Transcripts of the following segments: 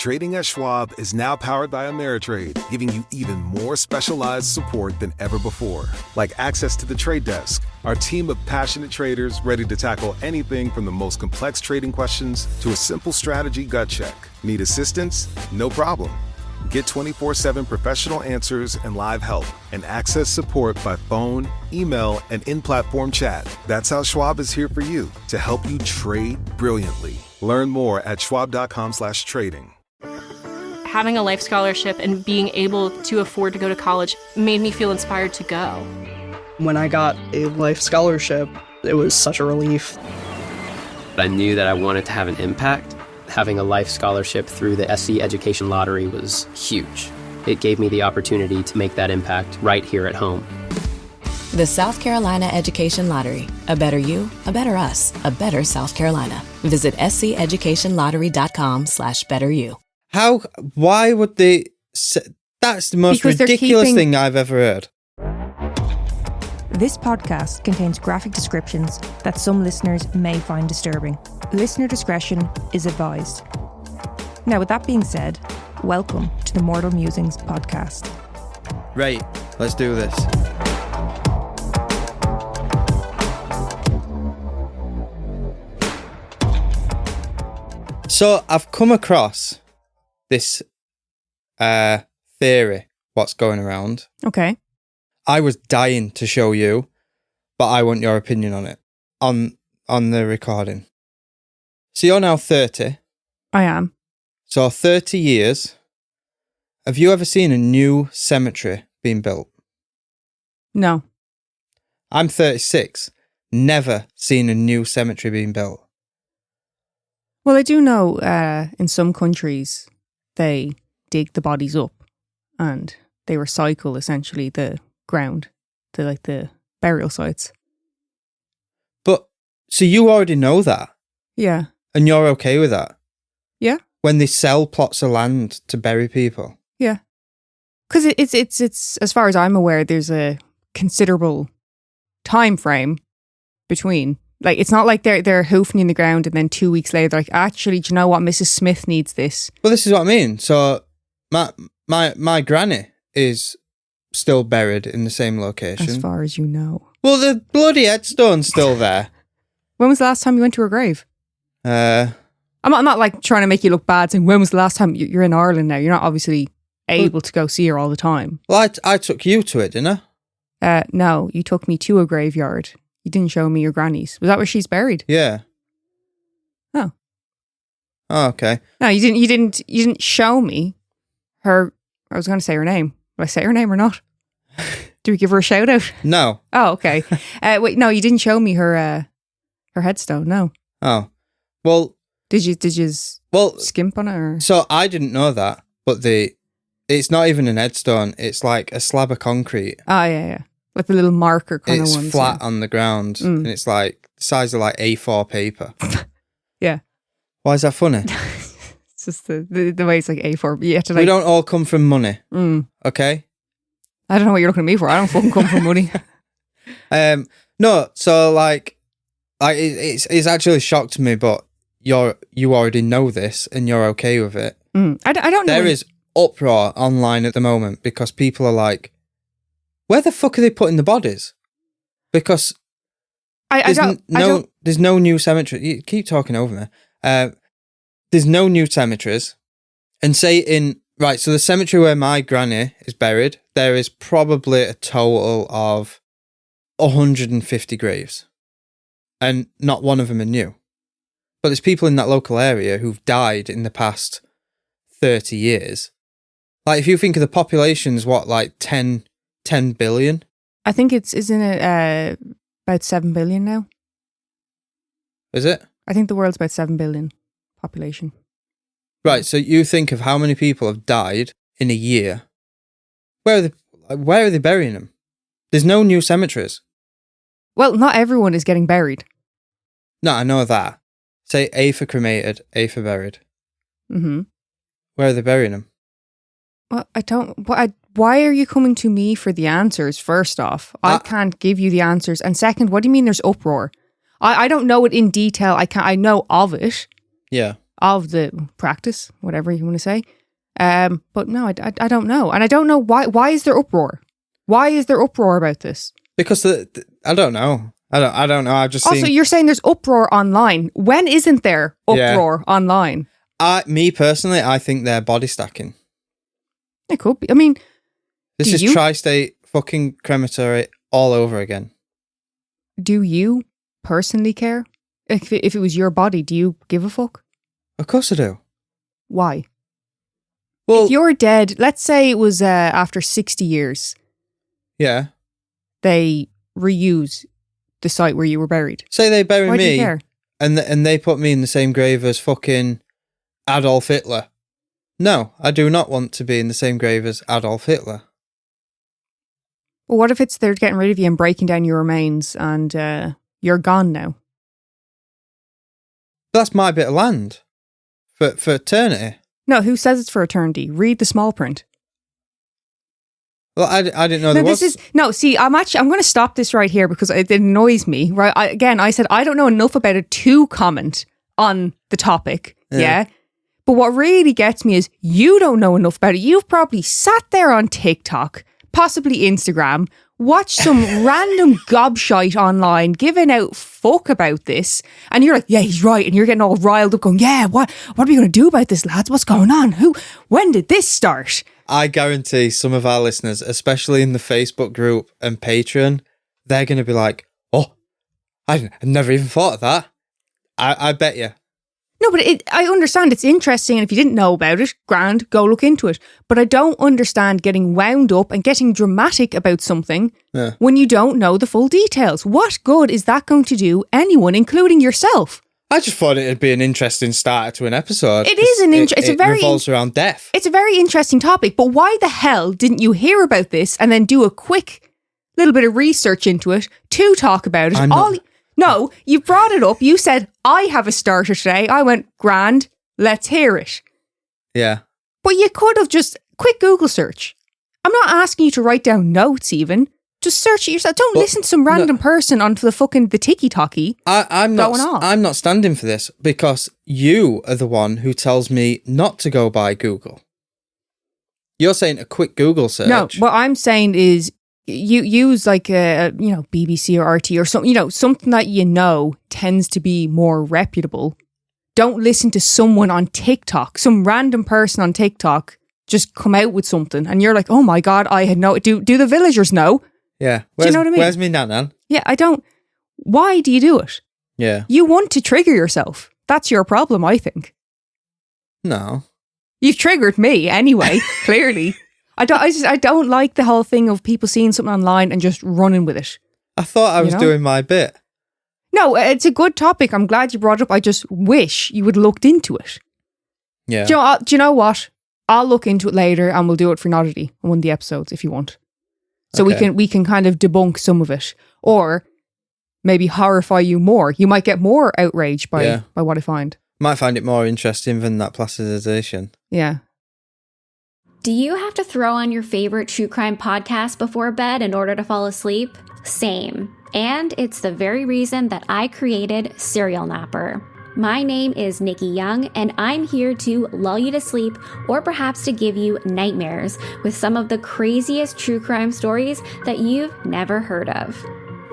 Trading at Schwab is now powered by Ameritrade, giving you even more specialized support than ever before. Like access to the trade desk, our team of passionate traders ready to tackle anything from the most complex trading questions to a simple strategy gut check. Need assistance? No problem. Get 24/7 professional answers and live help, and access support by phone, email, and in-platform chat. That's how Schwab is here for you, to help you trade brilliantly. Learn more at schwab.com/trading. Having a life scholarship and being able to afford to go to college made me feel inspired to go. When I got a life scholarship, it was such a relief. I knew that I wanted to have an impact. Having a life scholarship through the SC Education Lottery was huge. It gave me the opportunity to make that impact right here at home. The South Carolina Education Lottery. A better you, a better us, a better South Carolina. Visit sceducationlottery.com/betteryou. Why would they say, that's the most ridiculous thing I've ever heard. This podcast contains graphic descriptions that some listeners may find disturbing. Listener discretion is advised. Now, with that being said, welcome to the Mortal Musings podcast. Right, let's do this. So I've come across this theory, what's going around. Okay. I was dying to show you, but I want your opinion on it, on the recording. So you're now 30. I am. So 30 years. Have you ever seen a new cemetery being built? No. I'm 36. Never seen a new cemetery being built. Well, I do know in some countries they dig the bodies up and they recycle essentially the ground to like the burial sites. But, so you already know that? Yeah. And you're okay with that? Yeah. When they sell plots of land to bury people? Yeah. Because it's as far as I'm aware, there's a considerable time frame between. Like, it's not like they're hoofing in the ground and then 2 weeks later they're like, actually, do you know what? Mrs. Smith needs this. Well, this is what I mean. So my granny is still buried in the same location. As far as you know. Well, the bloody headstone's still there. When was the last time you went to her grave? I'm not like trying to make you look bad saying, when was the last time you're in Ireland now? You're not obviously able to go see her all the time. Well, I took you to it, didn't I? No, you took me to a graveyard. You didn't show me your granny's. Was that where she's buried? Yeah. Oh. Oh, okay. No, you didn't show me her. I was going to say her name. Did I say her name or not? Do we give her a shout out? No. Oh, okay. Wait, no, you didn't show me her headstone. No. Oh. Well. Did you skimp on it? Or? So I didn't know that, but it's not even an headstone. It's like a slab of concrete. Oh, yeah. With a little marker kind of one. It's flat on the ground, and it's like the size of like A4 paper. Yeah. Why is that funny? It's just the way it's like A4. Yeah, we don't all come from money. Okay? I don't know what you're looking at me for. I don't fucking come from money. No, so like it's actually shocked me, but you already know this and you're okay with it. I don't know. There is uproar online at the moment because people are like, where the fuck are they putting the bodies? Because there's no new cemetery. You keep talking over me. There's no new cemeteries. And so the cemetery where my granny is buried, there is probably a total of 150 graves. And not one of them are new. But there's people in that local area who've died in the past 30 years. Like, if you think of the population's like 10 billion? I think isn't it about 7 billion now? Is it? I think the world's about 7 billion population. Right, so you think of how many people have died in a year. Where are they burying them? There's no new cemeteries. Well, not everyone is getting buried. No, I know that. Say A for cremated, A for buried. Mm-hmm. Where are they burying them? Well, why are you coming to me for the answers, first off? I can't give you the answers. And second, what do you mean there's uproar? I don't know it in detail. I know of it. Yeah. of the practice, whatever you want to say. But no, I don't know. And I don't know why is there uproar? Why is there uproar about this? Because I don't know. I don't know. I've just also, seen... you're saying there's uproar online. When isn't there uproar online? Me personally, I think they're body stacking. It could be. I mean, this is tri-state fucking crematory all over again. Do you personally care? If it was your body, do you give a fuck? Of course I do. Why? Well, if you're dead, let's say it was after 60 years. Yeah. They reuse the site where you were buried. Say they bury Why me, do you care? and they put me in the same grave as fucking Adolf Hitler. No, I do not want to be in the same grave as Adolf Hitler. Well, what if they're getting rid of you and breaking down your remains and you're gone now? That's my bit of land for eternity. No, who says it's for eternity? Read the small print. Well, I didn't know there was... I'm going to stop this right here because it annoys me. Right? I said I don't know enough about it to comment on the topic. Yeah. But what really gets me is you don't know enough about it. You've probably sat there on TikTok, possibly Instagram, watched some random gobshite online giving out fuck about this, and you're like, yeah, he's right, and you're getting all riled up going, yeah, what are we going to do about this, lads? What's going on? When did this start? I guarantee some of our listeners, especially in the Facebook group and Patreon, they're going to be like, oh, I never even thought of that. I bet you. No, but I understand it's interesting, and if you didn't know about it, grand, go look into it. But I don't understand getting wound up and getting dramatic about something when you don't know the full details. What good is that going to do anyone, including yourself? I just thought it'd be an interesting starter to an episode. It is an interesting. It revolves around death. It's a very interesting topic, but why the hell didn't you hear about this and then do a quick little bit of research into it to talk about it? No, you brought it up. You said, I have a starter today. I went, grand, let's hear it. Yeah. But you could have just, quick Google search. I'm not asking you to write down notes even. Just search it yourself. Don't listen to some random person on the tiki-talkie. I'm not standing for this because you are the one who tells me not to go by Google. You're saying a quick Google search. No, what I'm saying is you use like a BBC or RT or something, something that tends to be more reputable. Don't listen to someone on TikTok, some random person on TikTok just come out with something and you're like, oh my God, I had no... Do the villagers know? Yeah. Do you know what I mean? Where's me nan? Yeah, I don't... Why do you do it? Yeah. You want to trigger yourself. That's your problem, I think. No. You've triggered me anyway, clearly. I don't like the whole thing of people seeing something online and just running with it. I thought I was doing my bit. No, it's a good topic. I'm glad you brought it up. I just wish you would have looked into it. Yeah. Do you know what? I'll look into it later and we'll do it for Oddity on one of the episodes if you want. So we can kind of debunk some of it. Or maybe horrify you more. You might get more outraged by what I find. Might find it more interesting than that plasticization. Yeah. Do you have to throw on your favorite true crime podcast before bed in order to fall asleep? Same. And it's the very reason that I created Serial Napper. My name is Nikki Young, and I'm here to lull you to sleep or perhaps to give you nightmares with some of the craziest true crime stories that you've never heard of.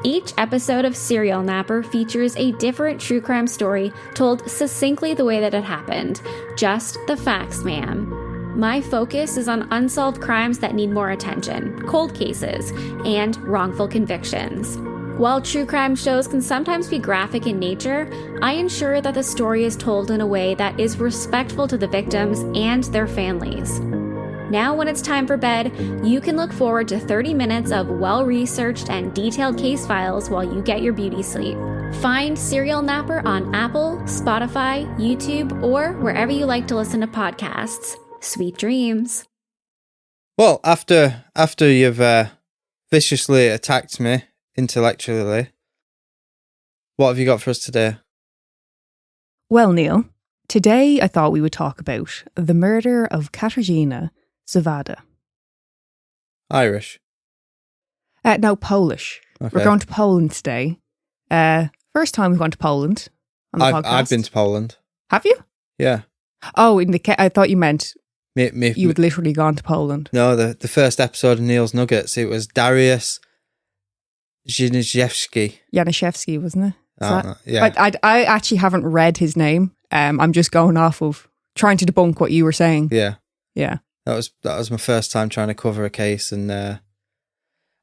Each episode of Serial Napper features a different true crime story told succinctly the way that it happened. Just the facts, ma'am. My focus is on unsolved crimes that need more attention, cold cases, and wrongful convictions. While true crime shows can sometimes be graphic in nature, I ensure that the story is told in a way that is respectful to the victims and their families. Now, when it's time for bed, you can look forward to 30 minutes of well-researched and detailed case files while you get your beauty sleep. Find Serial Napper on Apple, Spotify, YouTube, or wherever you like to listen to podcasts. Sweet dreams. Well, after you've viciously attacked me intellectually, what have you got for us today? Well, Neil, today I thought we would talk about the murder of Katarzyna Zowada. Irish? No, Polish. Okay. We're going to Poland today. First time we've gone to Poland on the podcast. I've been to Poland. Have you? Yeah. Oh, I thought you meant Me, you had literally gone to Poland. No, the first episode of Neil's Nuggets, it was Darius Zhinizhevsky. Janishevsky, wasn't it? Yeah. I actually haven't read his name. I'm just going off of trying to debunk what you were saying. Yeah. Yeah. That was my first time trying to cover a case, and I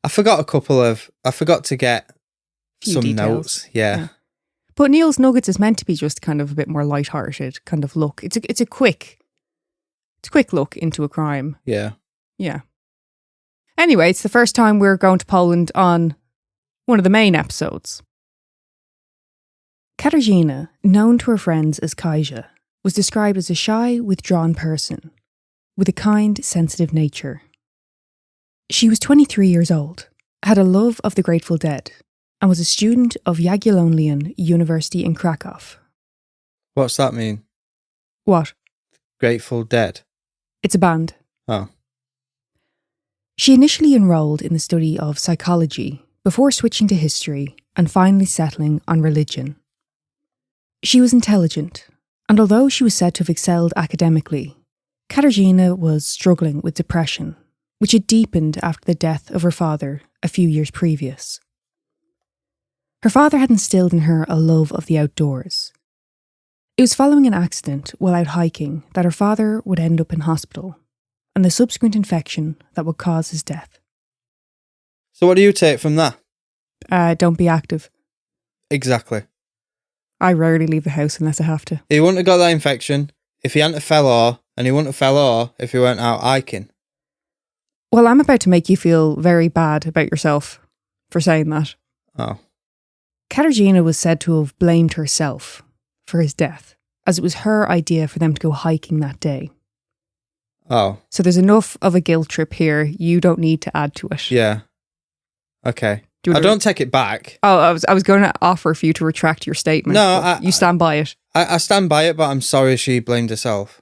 forgot to get Few some details. notes. Yeah. But Neil's Nuggets is meant to be just kind of a bit more lighthearted kind of look. It's a quick look into a crime. Yeah. Yeah. Anyway, it's the first time we're going to Poland on one of the main episodes. Katarzyna, known to her friends as Kaja, was described as a shy, withdrawn person with a kind, sensitive nature. She was 23 years old, had a love of the Grateful Dead, and was a student of Jagiellonian University in Krakow. What's that mean? What? Grateful Dead. It's a band. Oh. She initially enrolled in the study of psychology before switching to history and finally settling on religion. She was intelligent, and although she was said to have excelled academically, Katarzyna was struggling with depression, which had deepened after the death of her father a few years previous. Her father had instilled in her a love of the outdoors. It was following an accident while out hiking that her father would end up in hospital, and the subsequent infection that would cause his death. So what do you take from that? Don't be active. Exactly. I rarely leave the house unless I have to. He wouldn't have got that infection if he hadn't have fell off, and he wouldn't have fell off if he weren't out hiking. Well, I'm about to make you feel very bad about yourself for saying that. Oh. Katarzyna was said to have blamed herself for his death, as it was her idea for them to go hiking that day. Oh. So there's enough of a guilt trip here. You don't need to add to it. Yeah. Okay. I don't take it back. Oh, I was going to offer for you to retract your statement. No, you stand by it. I stand by it, but I'm sorry she blamed herself.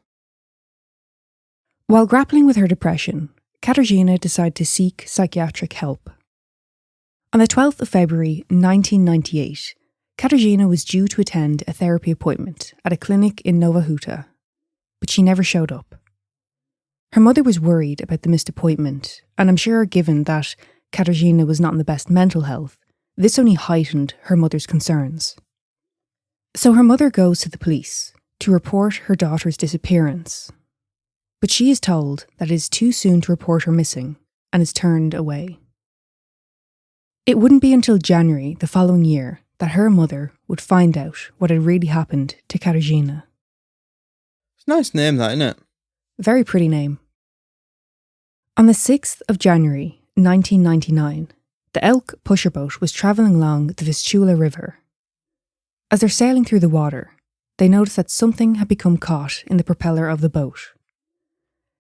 While grappling with her depression, Katarzyna decided to seek psychiatric help. On the 12th of February 1998, Katarzyna was due to attend a therapy appointment at a clinic in Nowa Huta, but she never showed up. Her mother was worried about the missed appointment, and I'm sure given that Katarzyna was not in the best mental health, this only heightened her mother's concerns. So her mother goes to the police to report her daughter's disappearance, but she is told that it is too soon to report her missing and is turned away. It wouldn't be until January the following year that her mother would find out what had really happened to Katarzyna. It's a nice name, that, isn't it? Very pretty name. On the 6th of January 1999, the Elk pusher boat was travelling along the Vistula River. As they're sailing through the water, they noticed that something had become caught in the propeller of the boat.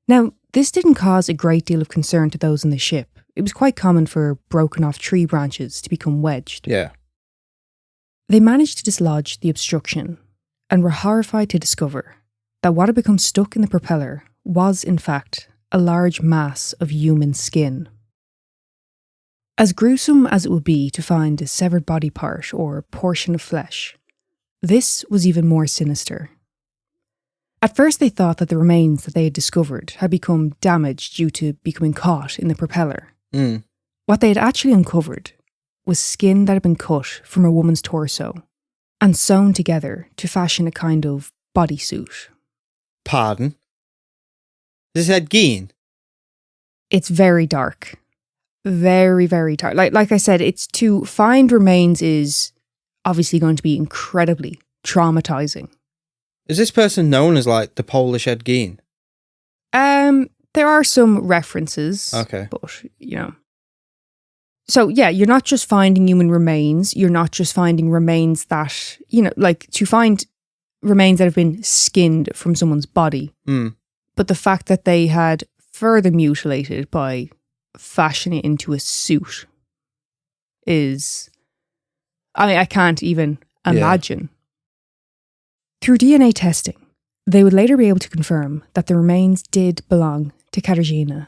Now, this didn't cause a great deal of concern to those in the ship. It was quite common for broken off tree branches to become wedged. Yeah. They managed to dislodge the obstruction and were horrified to discover that what had become stuck in the propeller was, in fact, a large mass of human skin. As gruesome as it would be to find a severed body part or portion of flesh, this was even more sinister. At first they thought that the remains that they had discovered had become damaged due to becoming caught in the propeller. Mm. What they had actually uncovered was skin that had been cut from a woman's torso and sewn together to fashion a kind of bodysuit. Pardon? Is this Ed Gein? It's very dark. Very, very dark. Like I said, it's to find remains is obviously going to be incredibly traumatizing. Is this person known as like the Polish Ed Gein? There are some references. Okay. But, you know. So, yeah, you're not just finding human remains. You're not just finding remains that, you know, like to find remains that have been skinned from someone's body. Mm. But the fact that they had further mutilated by fashioning it into a suit is, I mean, I can't even imagine. Yeah. Through DNA testing, they would later be able to confirm that the remains did belong to Katarzyna.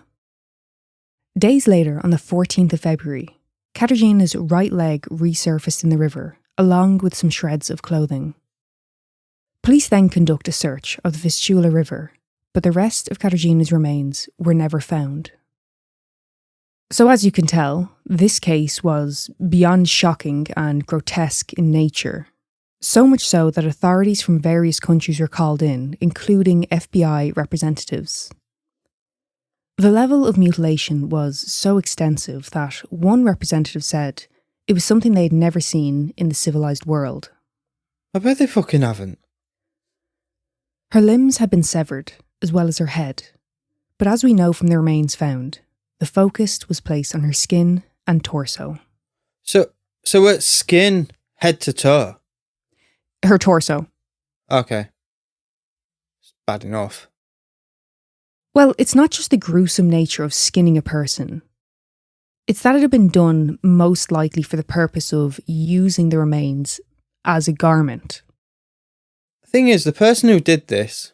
Days later, on the 14th of February, Katarzyna's right leg resurfaced in the river, along with some shreds of clothing. Police then conduct a search of the Vistula River, but the rest of Katarzyna's remains were never found. So as you can tell, this case was beyond shocking and grotesque in nature. So much so that authorities from various countries were called in, including FBI representatives. The level of mutilation was so extensive that one representative said it was something they had never seen in the civilized world. I bet they fucking haven't. Her limbs had been severed, as well as her head. But as we know from the remains found, the focus was placed on her skin and torso. So it's skin, head to toe? Her torso. Okay. It's bad enough. Well, it's not just the gruesome nature of skinning a person. It's that it had been done most likely for the purpose of using the remains as a garment. The thing is, the person who did this,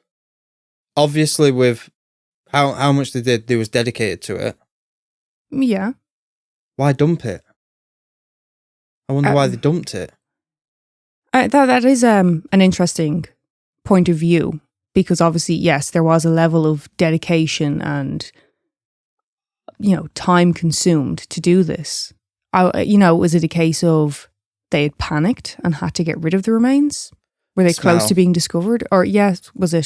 obviously with how much they did, they was dedicated to it. Yeah. Why dump it? I wonder why they dumped it. That is an interesting point of view, because obviously, yes, there was a level of dedication and, time consumed to do this. Was it a case of they had panicked and had to get rid of the remains? Were they close to being discovered? Or, was it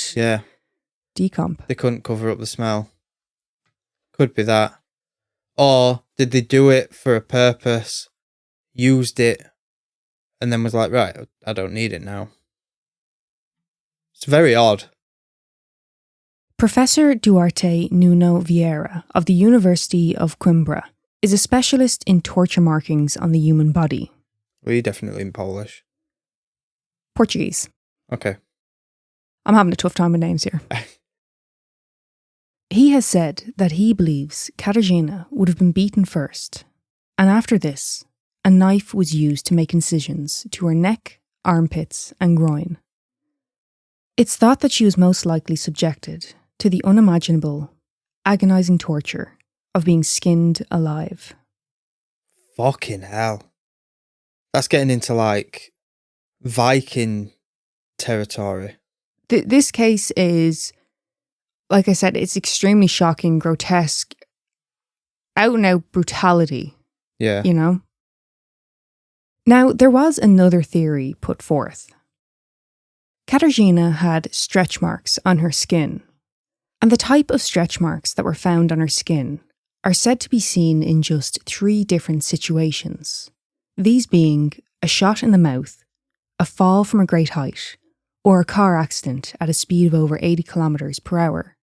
decomp? They couldn't cover up the smell. Could be that. Or did they do it for a purpose, used it, and then was like, right, I don't need it now. It's very odd. Professor Duarte Nuno Vieira of the University of Coimbra is a specialist in torture markings on the human body. Well, you're definitely in Polish. Portuguese. Okay. I'm having a tough time with names here. He has said that he believes Katarzyna would have been beaten first, and after this, a knife was used to make incisions to her neck, armpits, and groin. It's thought that she was most likely subjected to the unimaginable, agonising torture of being skinned alive. Fucking hell. That's getting into like Viking territory. This case is, like I said, it's extremely shocking, grotesque, out and out brutality. Yeah. Now, there was another theory put forth. Katarzyna had stretch marks on her skin, and the type of stretch marks that were found on her skin are said to be seen in just 3 different situations, these being a shot in the mouth, a fall from a great height, or a car accident at a speed of over 80 kilometers per hour.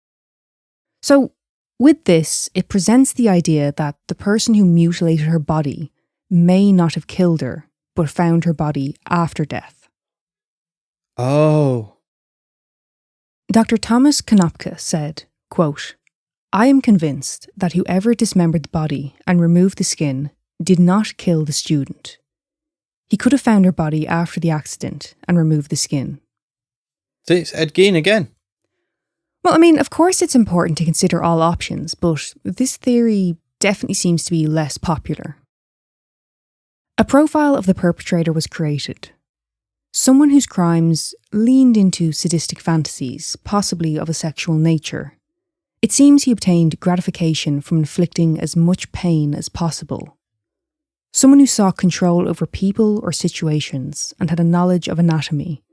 So, with this, it presents the idea that the person who mutilated her body may not have killed her, but found her body after death. Oh. Dr. Thomas Konopka said, quote, "I am convinced that whoever dismembered the body and removed the skin did not kill the student. He could have found her body after the accident and removed the skin." See, it's Ed Gein again. Well, of course it's important to consider all options, but this theory definitely seems to be less popular. A profile of the perpetrator was created. Someone whose crimes leaned into sadistic fantasies, possibly of a sexual nature. It seems he obtained gratification from inflicting as much pain as possible. Someone who sought control over people or situations and had a knowledge of anatomy,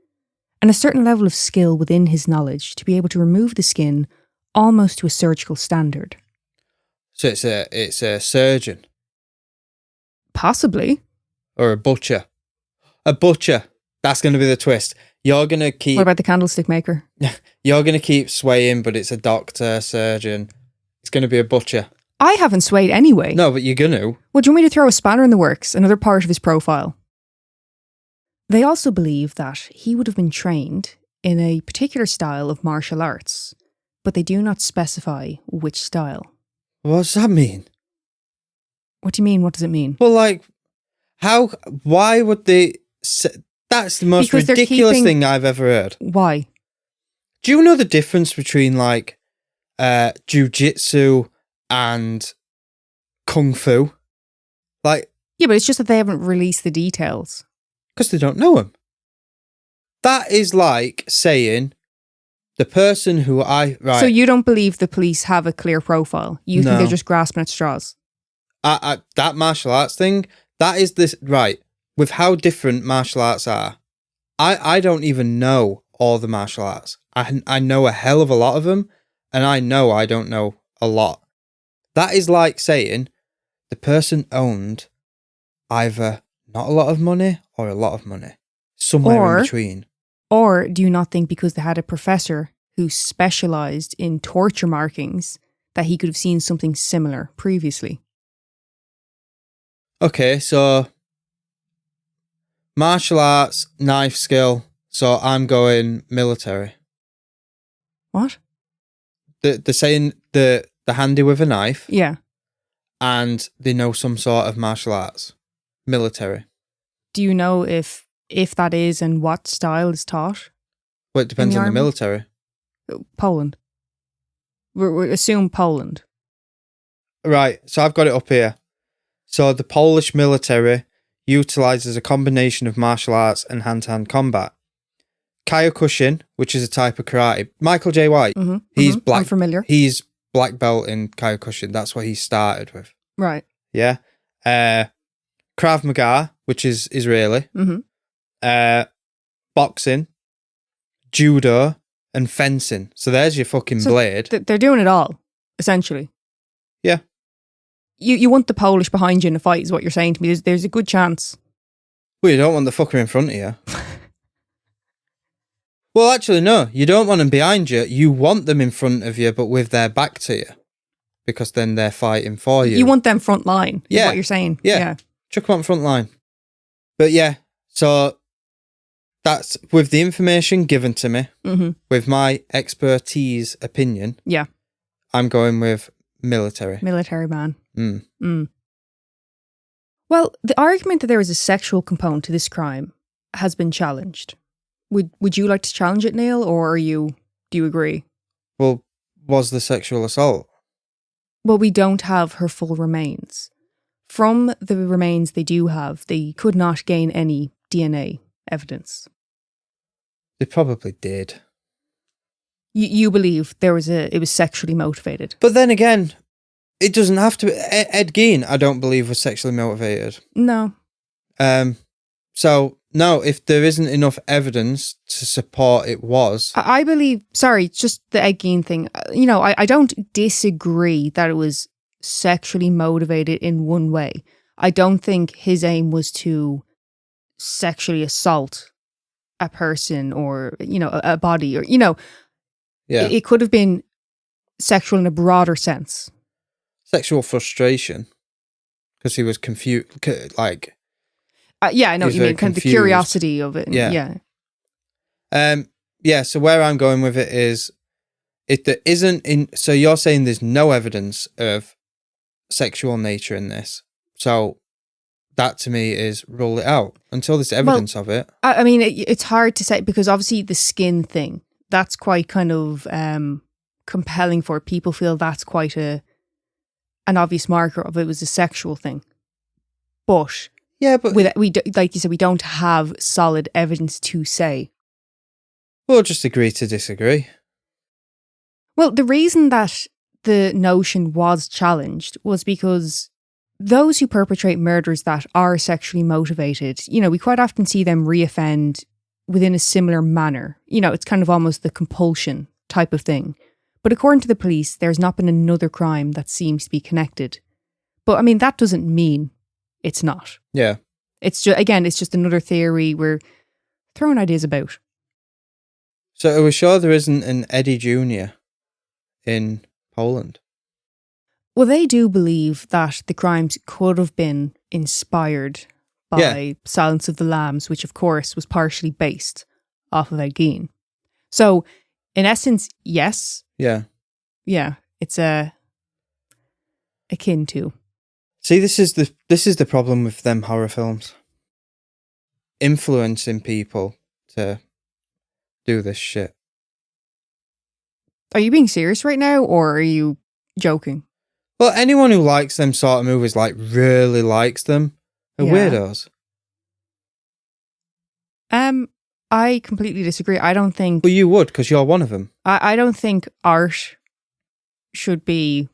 and a certain level of skill within his knowledge to be able to remove the skin almost to a surgical standard. So it's a surgeon. Possibly. Or a butcher. A butcher. That's going to be the twist. You're going to keep... What about the candlestick maker? You're going to keep swaying, but it's a doctor, surgeon. It's going to be a butcher. I haven't swayed anyway. No, but you're going to. Well, do you want me to throw a spanner in the works, another part of his profile? They also believe that he would have been trained in a particular style of martial arts, but they do not specify which style. What does that mean? What do you mean? What does it mean? Well, why would they... That's the most ridiculous thing I've ever heard. Why? Do you know the difference between jiu-jitsu and kung fu? Yeah, but it's just that they haven't released the details. Because they don't know them. That is like saying the person who So you don't believe the police have a clear profile? You think No. they're just grasping at straws? That martial arts thing, that is this, right, with how different martial arts are. I don't even know all the martial arts. I know a hell of a lot of them, and I know I don't know a lot. That is like saying the person owned either not a lot of money or a lot of money. Somewhere in between. Or do you not think because they had a professor who specialised in torture markings that he could have seen something similar previously? Okay, so martial arts, knife skill. So I'm going military. What? They're saying the handy with a knife. Yeah. And they know some sort of martial arts. Military. Do you know if that is and what style is taught? Well, it depends on the army? military. Poland. We assume Poland. Right, so I've got it up here. So the Polish military utilises a combination of martial arts and hand-to-hand combat. Kyokushin, which is a type of karate. Michael J. White, he's black. I'm familiar. He's black belt in Kyokushin. That's what he started with. Right. Yeah. Krav Maga, which is Israeli. Boxing, judo, and fencing. So there's your fucking blade. They're doing it all, essentially. Yeah. You want the Polish behind you in a fight, is what you're saying to me. There's a good chance. Well, you don't want the fucker in front of you. Well, actually, no. You don't want them behind you. You want them in front of you, but with their back to you. Because then they're fighting for you. You want them front line, is Yeah. what you're saying. Yeah. Chuck them on front line. But yeah, so that's with the information given to me, with my expertise opinion. Yeah. I'm going with military. Military man. Well, the argument that there is a sexual component to this crime has been challenged. Would you like to challenge it, Neil, or do you agree? Well, was the sexual assault? Well, we don't have her full remains. From the remains they do have, they could not gain any DNA evidence. They probably did. You believe it was sexually motivated? But then again, it doesn't have to. Ed Gein, I don't believe, was sexually motivated. No. So, no, if there isn't enough evidence to support it was. I believe, sorry, just the Ed Gein thing. I don't disagree that it was sexually motivated in one way. I don't think his aim was to sexually assault a person or, a body or, Yeah. It could have been sexual in a broader sense. Sexual frustration. Because he was confused, like. Yeah, I know what you mean. Kind of the curiosity of it. Yeah. Yeah, so where I'm going with it is, if there isn't so you're saying there's no evidence of sexual nature in this. So that to me is rule it out until there's evidence of it. I mean, it's hard to say because obviously the skin thing, that's quite kind of compelling for people. Feel that's quite an obvious marker of it was a sexual thing. But yeah, but we like you said, we don't have solid evidence to say. We'll just agree to disagree. Well, the reason that the notion was challenged was because those who perpetrate murders that are sexually motivated, we quite often see them reoffend within a similar manner. It's kind of almost the compulsion type of thing. But according to the police, there's not been another crime that seems to be connected. But I mean, that doesn't mean it's not. Yeah. It's just another theory we're throwing ideas about. So are we sure there isn't an Eddie Jr. in Poland? Well, they do believe that the crimes could have been inspired by Silence of the Lambs, which of course was partially based off of Ed Gein. So, in essence, yes. Yeah. Yeah, it's akin to. See, this is the problem with them horror films. Influencing people to do this shit. Are you being serious right now, or are you joking? Well, anyone who likes them sort of movies, like really likes them, are weirdos. I completely disagree. I don't think... Well, you would, because you're one of them. I don't think art should be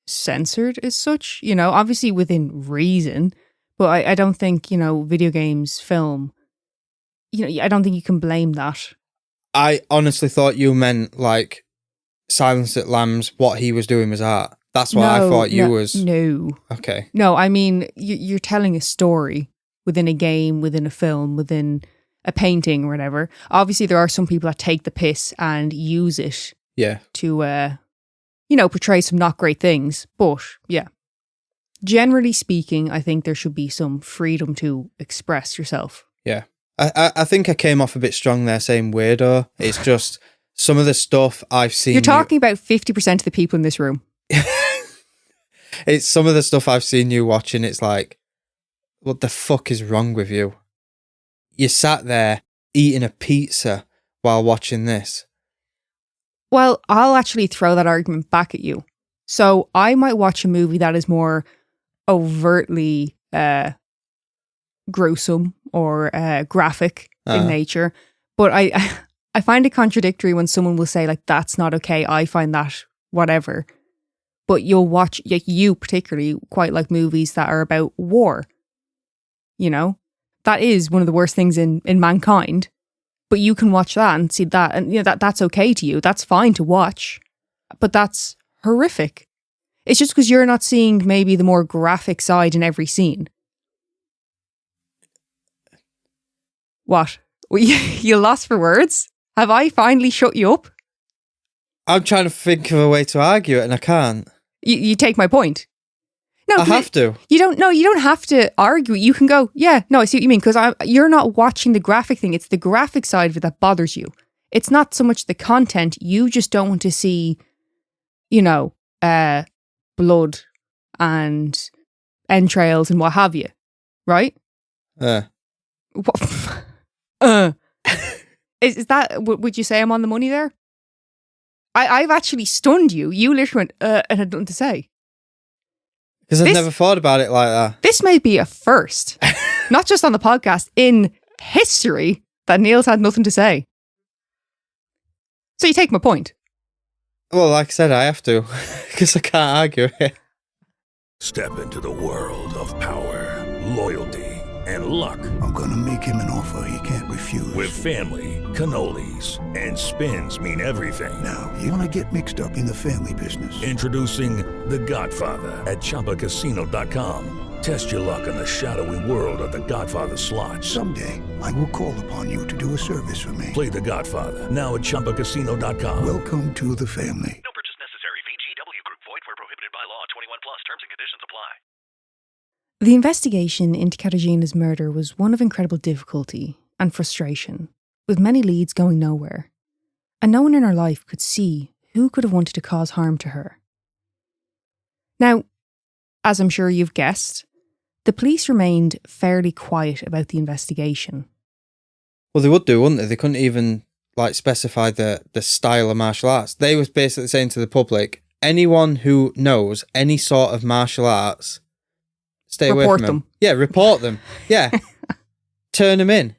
censored as such, you know, obviously within reason, but I don't think, you know, video games, film, you know, I don't think you can blame that. I honestly thought you meant, like, Silence at Lambs, what he was doing was art. That's what I thought you was... No. Okay. No, I mean, you're telling a story within a game, within a film, within a painting or whatever. Obviously, there are some people that take the piss and use it to, you know, portray some not great things. But, yeah. Generally speaking, I think there should be some freedom to express yourself. Yeah. I think I came off a bit strong there saying weirdo. It's just some of the stuff I've seen... You're talking about 50% of the people in this room. It's some of the stuff I've seen you watching. It's like, what the fuck is wrong with you? You sat there eating a pizza while watching this. Well, I'll actually throw that argument back at you. So I might watch a movie that is more overtly gruesome or graphic in nature, but I find it contradictory when someone will say, like, that's not okay, I find that whatever. But you'll watch, like, you particularly quite like movies that are about war. You know? That is one of the worst things in mankind. But you can watch that and see that, and you know that's okay to you. That's fine to watch. But that's horrific. It's just because you're not seeing maybe the more graphic side in every scene. What? You lost for words? Have I finally shut you up? I'm trying to think of a way to argue it and I can't. You take my point. No, I have to. You don't have to argue. You can go, yeah, no, I see what you mean. Because you're not watching the graphic thing. It's the graphic side of it that bothers you. It's not so much the content. You just don't want to see, you know, blood and entrails and what have you. Right? Is that, would you say I'm on the money there? I've actually stunned you. You literally went, and had nothing to say. Because I've never thought about it like that. This may be a first, not just on the podcast, in history, that Neil's had nothing to say. So you take my point. Well, like I said, I have to, because I can't argue it. Step into the world of power, loyalty, and luck. I'm gonna make him an offer he can't refuse. With family, cannolis, and spins mean everything. Now, you wanna get mixed up in the family business. Introducing The Godfather at ChumbaCasino.com. Test your luck in the shadowy world of The Godfather slot. Someday, I will call upon you to do a service for me. Play The Godfather now at ChumbaCasino.com. Welcome to the family. No purchase necessary. VGW Group. Void where prohibited by law. 21 plus. Terms and conditions apply. The investigation into Katarzyna's murder was one of incredible difficulty and frustration, with many leads going nowhere, and no one in her life could see who could have wanted to cause harm to her. Now, as I'm sure you've guessed, the police remained fairly quiet about the investigation. Well, they would do, wouldn't they? They couldn't even specify the style of martial arts. They was basically saying to the public, anyone who knows any sort of martial arts, stay away from them. Yeah, report them. Yeah. Turn them in.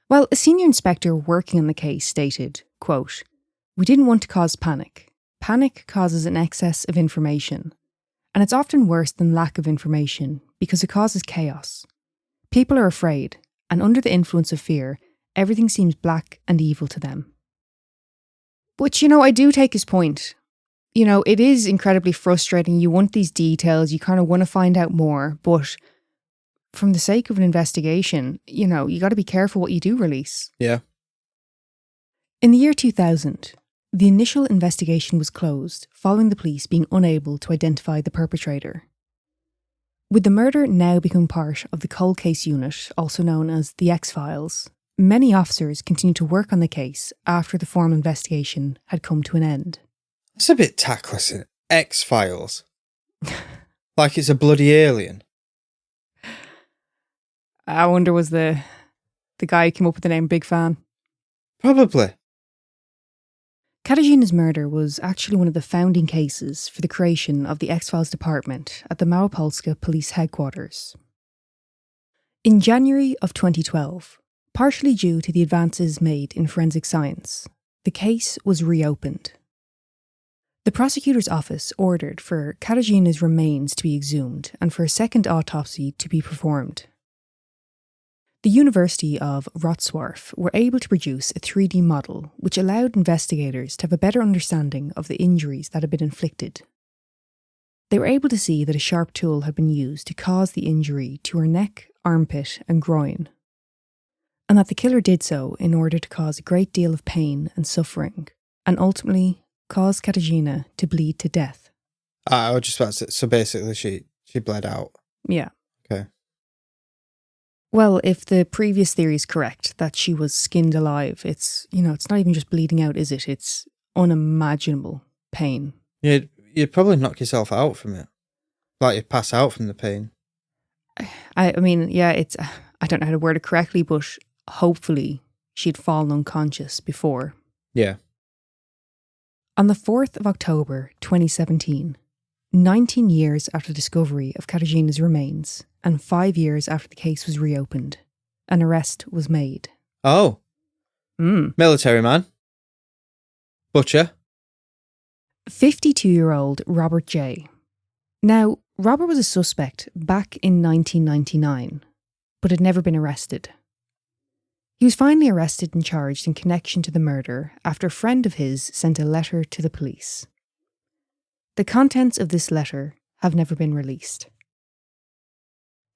Well, a senior inspector working on the case stated, quote, "We didn't want to cause panic. Panic causes an excess of information. And it's often worse than lack of information because it causes chaos. People are afraid, and under the influence of fear, everything seems black and evil to them." Which, you know, I do take his point. You know, it is incredibly frustrating. You want these details, you kind of want to find out more, but from the sake of an investigation, you know, you got to be careful what you do release. Yeah. In the year 2000, the initial investigation was closed following the police being unable to identify the perpetrator. With the murder now becoming part of the cold case unit, also known as the X-Files, many officers continued to work on the case after the formal investigation had come to an end. It's a bit tactless, isn't it? X-Files. Like it's a bloody alien. I wonder, was the guy who came up with the name Big Fan? Probably. Katarzyna's murder was actually one of the founding cases for the creation of the X-Files department at the Małopolska Police Headquarters. In January of 2012, Partially due to the advances made in forensic science, the case was reopened. The prosecutor's office ordered for Katarzyna's remains to be exhumed and for a second autopsy to be performed. The University of Wrocław were able to produce a 3D model which allowed investigators to have a better understanding of the injuries that had been inflicted. They were able to see that a sharp tool had been used to cause the injury to her neck, armpit, and groin, and that the killer did so in order to cause a great deal of pain and suffering, and ultimately caused Katarzyna to bleed to death. I was just about to say, so basically she bled out. Yeah. Okay. Well, if the previous theory is correct, that she was skinned alive, it's not even just bleeding out, is it? It's unimaginable pain. You'd probably knock yourself out from it. Like you'd pass out from the pain. I mean, yeah, I don't know how to word it correctly, but hopefully she'd fallen unconscious before. Yeah. On the 4th of October 2017, 19 years after the discovery of Katarzyna's remains and 5 years after the case was reopened, an arrest was made. Oh. Military man. Butcher. 52-year-old Robert J. Now, Robert was a suspect back in 1999, but had never been arrested. He was finally arrested and charged in connection to the murder after a friend of his sent a letter to the police. The contents of this letter have never been released.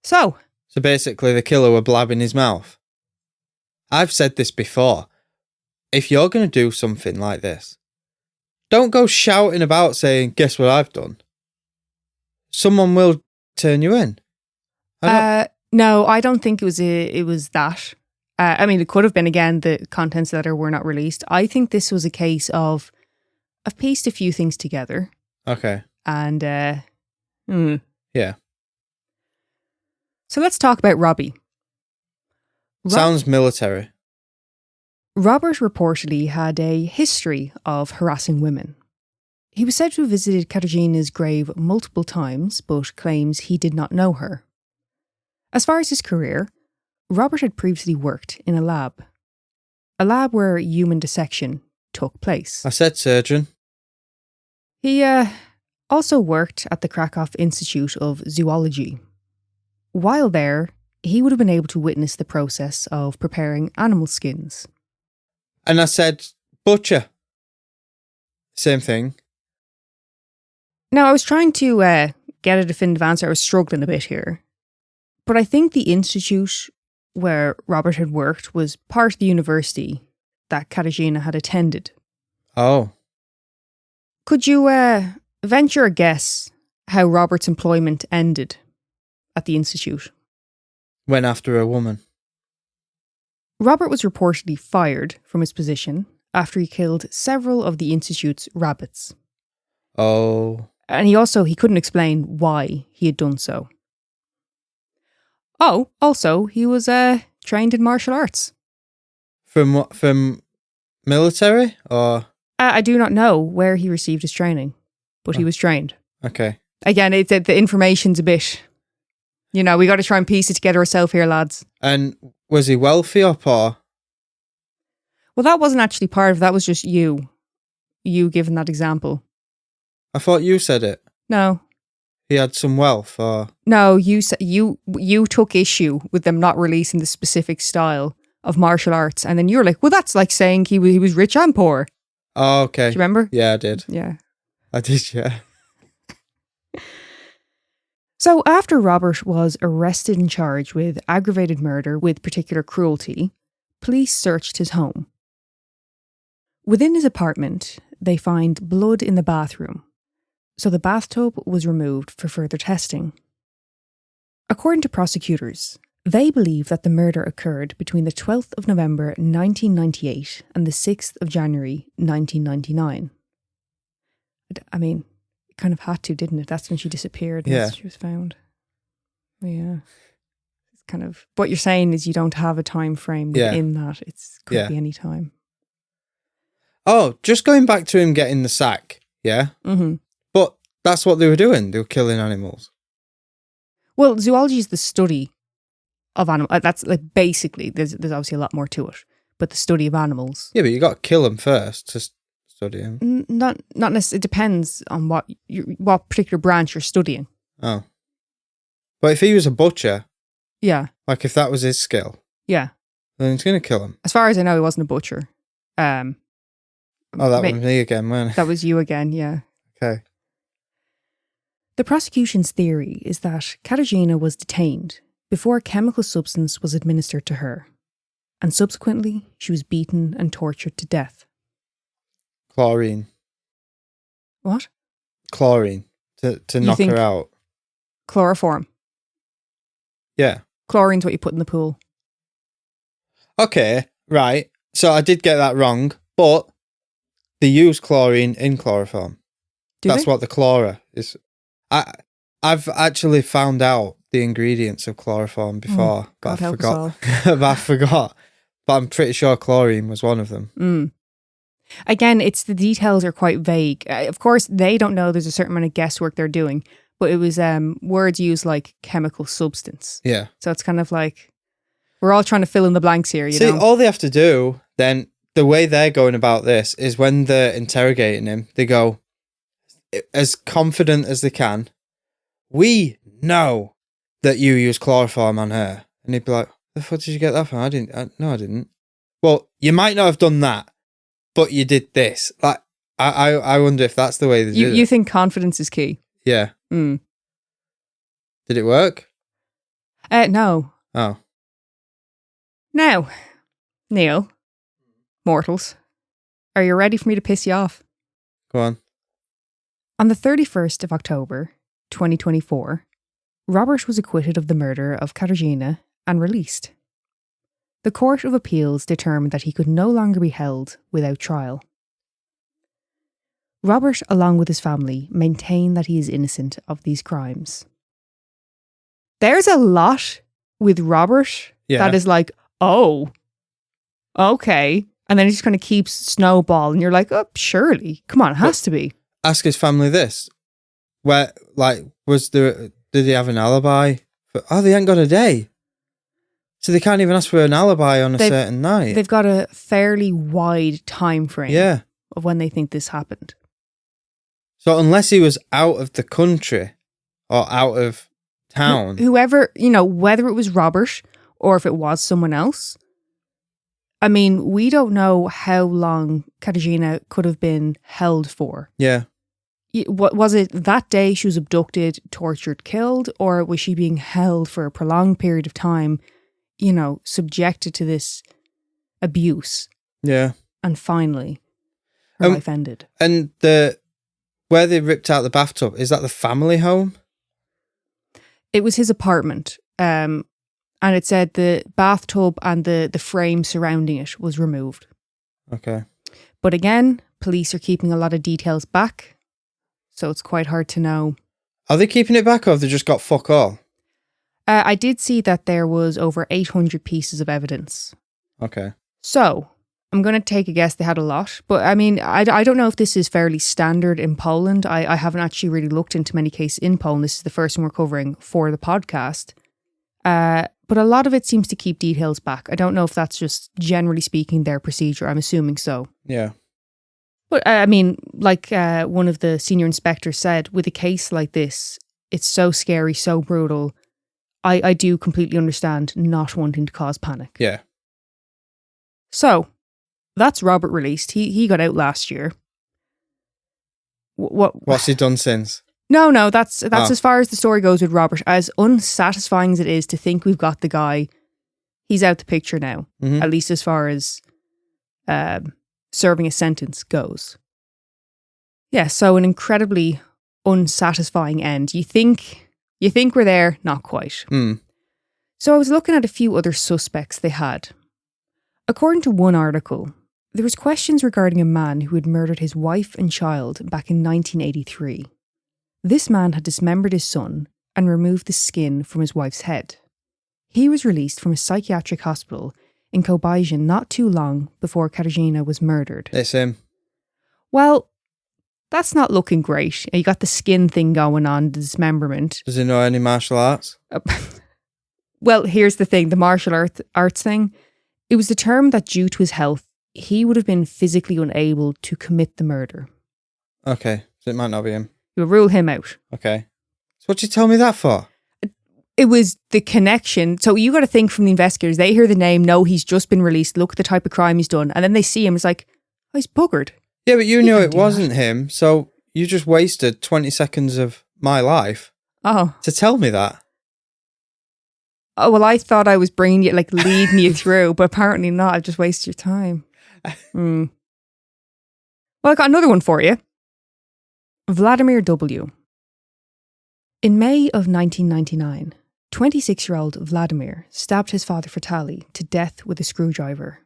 So basically the killer were blabbing his mouth. I've said this before. If you're going to do something like this, don't go shouting about saying, guess what I've done. Someone will turn you in. No, I don't think it was that. I mean, it could have been, again, the contents of the letter were not released. I think this was a case of, I've pieced a few things together. Okay. And, Yeah. So let's talk about Robbie. Sounds military. Robert reportedly had a history of harassing women. He was said to have visited Katarzyna's grave multiple times, but claims he did not know her. As far as his career, Robert had previously worked in a lab where human dissection took place. I said surgeon. He also worked at the Krakow Institute of Zoology. While there, he would have been able to witness the process of preparing animal skins. And I said butcher. Same thing. Now, I was trying to get a definitive answer. I was struggling a bit here. But I think the institute where Robert had worked was part of the university that Katarzyna had attended. Oh. Could you venture a guess how Robert's employment ended at the institute? Went after a woman. Robert was reportedly fired from his position after he killed several of the institute's rabbits. Oh. And he couldn't explain why he had done so. Oh, also, he was trained in martial arts. From what? From military or? I do not know where he received his training, but he was trained. Okay. Again, the information's a bit, we got to try and piece it together ourselves here, lads. And was he wealthy or poor? Well, that wasn't actually part of it. That was just you giving that example. I thought you said it. No. He had some wealth, or? No, you took issue with them not releasing the specific style of martial arts, and then you're like, well, that's like saying he was rich and poor. Oh, okay. Do you remember? Yeah, I did. Yeah. I did, yeah. So after Robert was arrested and charged with aggravated murder with particular cruelty, police searched his home. Within his apartment, they find blood in the bathroom, so the bathtub was removed for further testing. According to prosecutors, they believe that the murder occurred between the 12th of November 1998 and the 6th of January 1999. I mean, it kind of had to, didn't it? That's when she disappeared and she was found. Yeah. It's kind of, what you're saying is you don't have a time frame within that. It could be any time. Oh, just going back to him getting the sack, yeah? Mm-hmm. But that's what they were doing. They were killing animals. Well, zoology is the study of animals. That's like basically, there's obviously a lot more to it, but the study of animals. Yeah, but you got to kill them first to study them. Not necessarily. It depends on what particular branch you're studying. Oh. But if he was a butcher, yeah, like if that was his skill, yeah, then he's going to kill him. As far as I know, he wasn't a butcher. That was me again, wasn't it? That was you again, yeah. Okay. The prosecution's theory is that Katarzyna was detained before a chemical substance was administered to her, and subsequently she was beaten and tortured to death. Chlorine. What? Chlorine to knock her out. Chloroform. Yeah. Chlorine's what you put in the pool. Okay, right. So I did get that wrong, but they use chlorine in chloroform. That's what the chlora is. I've actually found out the ingredients of chloroform before, but I forgot. But I'm pretty sure chlorine was one of them. Again, it's the details are quite vague. Of course, they don't know. There's a certain amount of guesswork they're doing, but it was words used like chemical substance. Yeah. So it's kind of like we're all trying to fill in the blanks here. You know? All they have to do then, the way they're going about this is when they're interrogating him, they go as confident as they can. We know that you used chloroform on her. And he'd be like, the fuck did you get that from? I didn't. Well, you might not have done that, but you did this. Like, I wonder if that's the way they do it. You think confidence is key? Yeah. Did it work? No. Oh. Now, Neil, mortals, are you ready for me to piss you off? Go on. On the 31st of October, 2024, Robert was acquitted of the murder of Katarzyna and released. The Court of Appeals determined that he could no longer be held without trial. Robert, along with his family, maintain that he is innocent of these crimes. There's a lot with Robert that is like, oh, okay. And then he just kind of keeps snowball and you're like, oh, surely. Come on, it has to be. Ask his family this. Where, like, did he have an alibi? They ain't got a day. So they can't even ask for an alibi on a certain night. They've got a fairly wide time frame of when they think this happened. So unless he was out of the country or out of town. Whoever, whether it was Robert or if it was someone else. I mean, we don't know how long Katarzyna could have been held for. Yeah. What was it that day she was abducted, tortured, killed, or was she being held for a prolonged period of time, subjected to this abuse? Yeah. And finally, her life ended. And where they ripped out the bathtub, is that the family home? It was his apartment. And it said the bathtub and the frame surrounding it was removed. Okay. But again, police are keeping a lot of details back. So it's quite hard to know. Are they keeping it back or have they just got fuck all? I did see that there was over 800 pieces of evidence. Okay. So I'm going to take a guess they had a lot. But I mean, I don't know if this is fairly standard in Poland. I haven't actually really looked into many cases in Poland. This is the first one we're covering for the podcast. But a lot of it seems to keep details back. I don't know if that's just generally speaking their procedure. I'm assuming so. Yeah. But I mean, like one of the senior inspectors said, with a case like this, it's so scary, so brutal. I do completely understand not wanting to cause panic. Yeah. So, that's Robert released. He got out last year. What's he done since? No, that's as far as the story goes with Robert. As unsatisfying as it is to think we've got the guy, he's out the picture now. Mm-hmm. At least as far as serving a sentence goes. Yeah, so an incredibly unsatisfying end. You think we're there, not quite. So I was looking at a few other suspects they had. According to one article, there was questions regarding a man who had murdered his wife and child back in 1983. This man had dismembered his son and removed the skin from his wife's head. He was released from a psychiatric hospital in Kobyzin not too long before Katarzyna was murdered. It's him. Well, that's not looking great. You got the skin thing going on, the dismemberment. Does he know any martial arts? Well, here's the thing, the martial arts thing. It was determined that due to his health, he would have been physically unable to commit the murder. Okay, so it might not be him. You'll rule him out. Okay. So what'd you tell me that for? It was the connection. So you got to think from the investigators. They hear the name, know he's just been released, look at the type of crime he's done, and then they see him. It's like, oh, he's buggered. Yeah, but you knew it wasn't him, so you just wasted 20 seconds of my life to tell me that. Oh, well, I thought I was bringing you, like, leading you through, but apparently not. I've just wasted your time. Well, I got another one for you. Vladimir W. In May of 1999, 26-year-old Vladimir stabbed his father fatally to death with a screwdriver.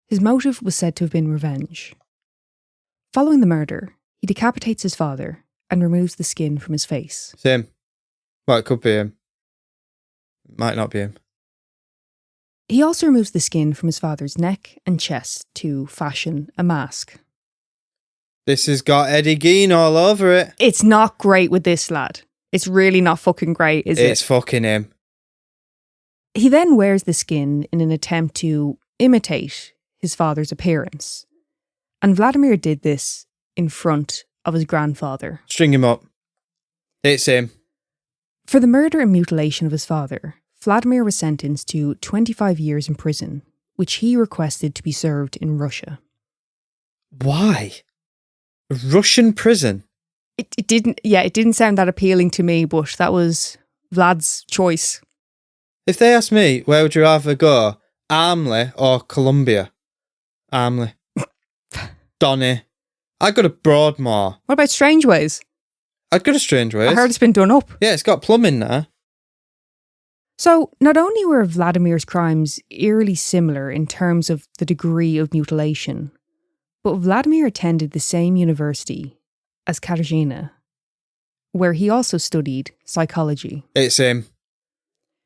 His motive was said to have been revenge. Following the murder, he decapitates his father and removes the skin from his face. It's him. Well, it could be him. It might not be him. He also removes the skin from his father's neck and chest to fashion a mask. This has got Eddie Gein all over it. It's not great with this lad. It's really not fucking great, is it? It's fucking him. He then wears the skin in an attempt to imitate his father's appearance. And Vladimir did this in front of his grandfather. String him up. It's him. For the murder and mutilation of his father, Vladimir was sentenced to 25 years in prison, which he requested to be served in Russia. Why? A Russian prison? It didn't sound that appealing to me, but that was Vlad's choice. If they asked me, where would you rather go? Armley or Colombia? Armley. Donny. I'd go to Broadmoor. What about Strangeways? I'd go to Strangeways. I heard it's been done up. Yeah, it's got plumbing there. So, not only were Vladimir's crimes eerily similar in terms of the degree of mutilation, but Vladimir attended the same university as Katarzyna, where he also studied psychology. It's him.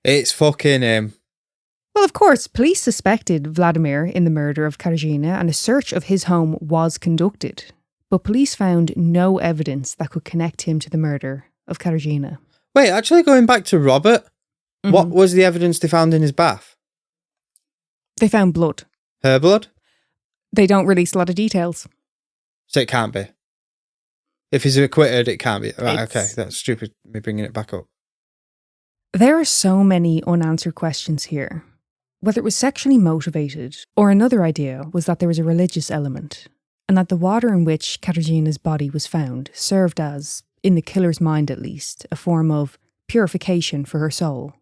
It's fucking him. Well, of course, police suspected Vladimir in the murder of Katarzyna and a search of his home was conducted, but police found no evidence that could connect him to the murder of Katarzyna. Wait, actually going back to Robert, what was the evidence they found in his bath? They found blood. Her blood? They don't release a lot of details. So it can't be. If he's acquitted, it can't be. Right, okay, that's stupid, me bringing it back up. There are so many unanswered questions here. Whether it was sexually motivated or another idea was that there was a religious element, and that the water in which Katarzyna's body was found served as, in the killer's mind at least, a form of purification for her soul.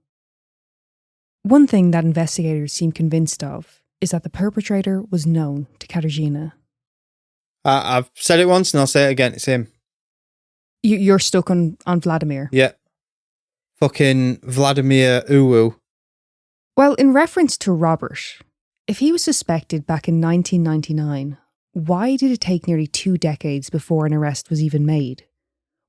One thing that investigators seem convinced of is that the perpetrator was known to Katarzyna. I've said it once and I'll say it again, it's him. You're stuck on Vladimir? Yeah. Fucking Vladimir Uwu. Well, in reference to Robert, if he was suspected back in 1999, why did it take nearly 2 decades before an arrest was even made?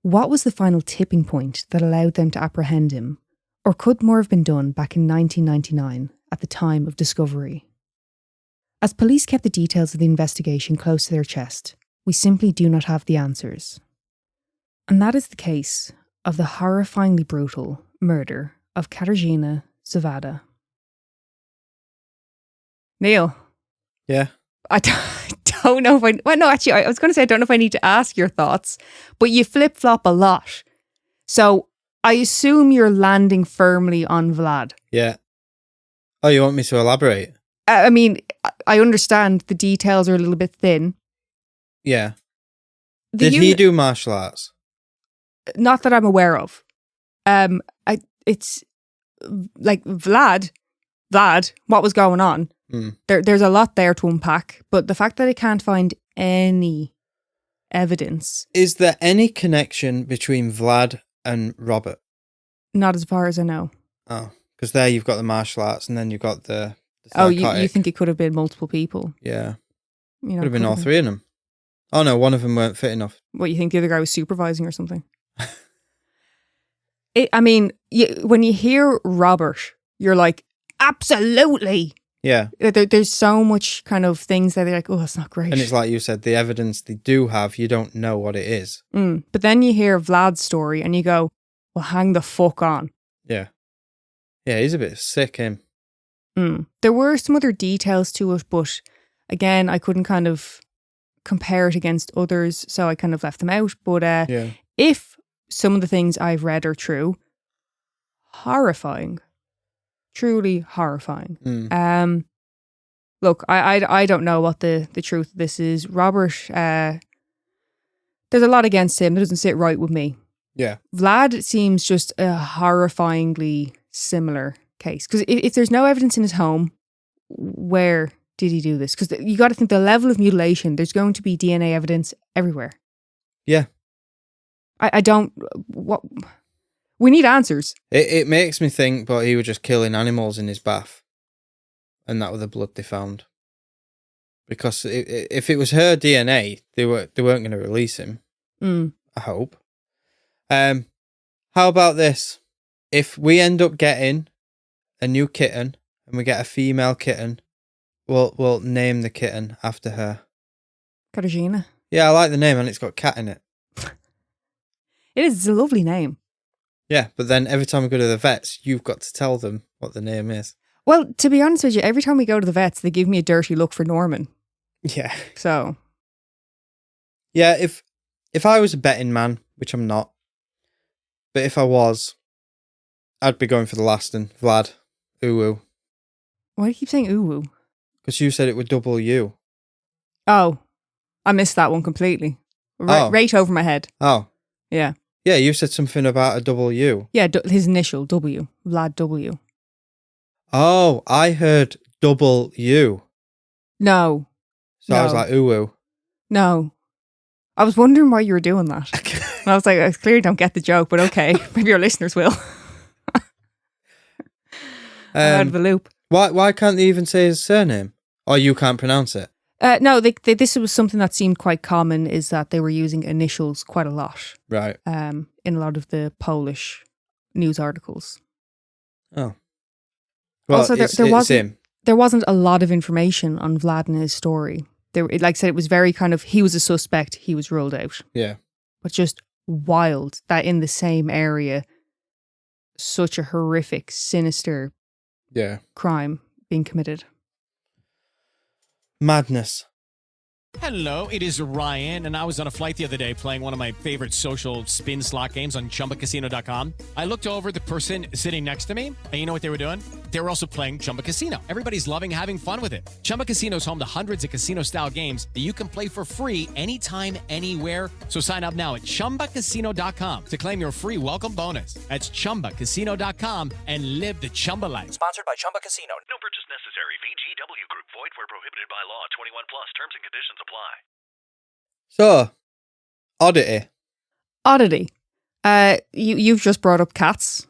What was the final tipping point that allowed them to apprehend him? Or could more have been done back in 1999 at the time of discovery? As police kept the details of the investigation close to their chest, we simply do not have the answers. And that is the case of the horrifyingly brutal murder of Katarzyna Zowada. Neil. Yeah? I don't know if I... Well, no, actually, I was going to say I don't know if I need to ask your thoughts, but you flip-flop a lot. So I assume you're landing firmly on Vlad. Yeah. Oh, you want me to elaborate? I mean, I understand the details are a little bit thin. Yeah. Did he do martial arts? Not that I'm aware of. It's like Vlad, what was going on? There's a lot there to unpack, but the fact that I can't find any evidence. Is there any connection between Vlad and Robert? Not as far as I know. Oh, because there you've got the martial arts and then you've got the Oh, you think it could have been multiple people? Yeah. You know, could have been all 3 of them. Oh no, one of them weren't fit enough. What, you think the other guy was supervising or something? I mean, when you hear Robert, you're like, absolutely. Yeah. There's so much kind of things that they're like, oh, that's not great. And it's like you said, the evidence they do have, you don't know what it is. But then you hear Vlad's story and you go, well, hang the fuck on. Yeah. Yeah, he's a bit sick, him. There were some other details to it, but again, I couldn't kind of compare it against others, so I kind of left them out. But if some of the things I've read are true, horrifying. Truly horrifying. Look, I don't know what the truth of this is. Robert, there's a lot against him that doesn't sit right with me. Yeah. Vlad seems just a horrifyingly similar case. Because if there's no evidence in his home, where did he do this? Because you got to think the level of mutilation, there's going to be DNA evidence everywhere. Yeah. I don't... What? We need answers. It makes me think, but he was just killing animals in his bath. And that was the blood they found. Because if it was her DNA, they weren't going to release him. I hope. How about this? If we end up getting a new kitten and we get a female kitten, we'll name the kitten after her. Katarzyna. Yeah, I like the name and it's got cat in it. It is. It's a lovely name. Yeah, but then every time we go to the vets, you've got to tell them what the name is. Well, to be honest with you, every time we go to the vets, they give me a dirty look for Norman. Yeah. So. Yeah, if I was a betting man, which I'm not, but if I was, I'd be going for the last one, Vlad. Uwu. Why do you keep saying uwu? Because you said it would double you. Oh, I missed that one completely. Right over my head. Oh. Yeah. Yeah, you said something about a double U. Yeah, his initial, W. Vlad W. Oh, I heard double U. No. So I was like, ooh. No. I was wondering why you were doing that. And I was like, I clearly don't get the joke, but okay. Maybe your listeners will. Out of the loop. Why can't they even say his surname? Or you can't pronounce it? No, this was something that seemed quite common, is that they were using initials quite a lot. Right. In a lot of the Polish news articles. Oh. Well, also, him. There wasn't a lot of information on Vlad and his story. Like I said, it was very kind of, he was a suspect, he was ruled out. Yeah. But just wild that in the same area, such a horrific, sinister crime being committed. Madness. Hello, it is Ryan, and I was on a flight the other day playing one of my favorite social spin slot games on ChumbaCasino.com. I looked over at the person sitting next to me, and you know what they were doing? They were also playing Chumba Casino. Everybody's loving having fun with it. Chumba Casino is home to hundreds of casino-style games that you can play for free anytime, anywhere. So sign up now at ChumbaCasino.com to claim your free welcome bonus. That's ChumbaCasino.com and live the Chumba life. Sponsored by Chumba Casino. No purchase necessary. VGW Group. Void where prohibited by law. 21 plus. Terms and conditions apply. So, Oddity. Oddity. You've just brought up cats.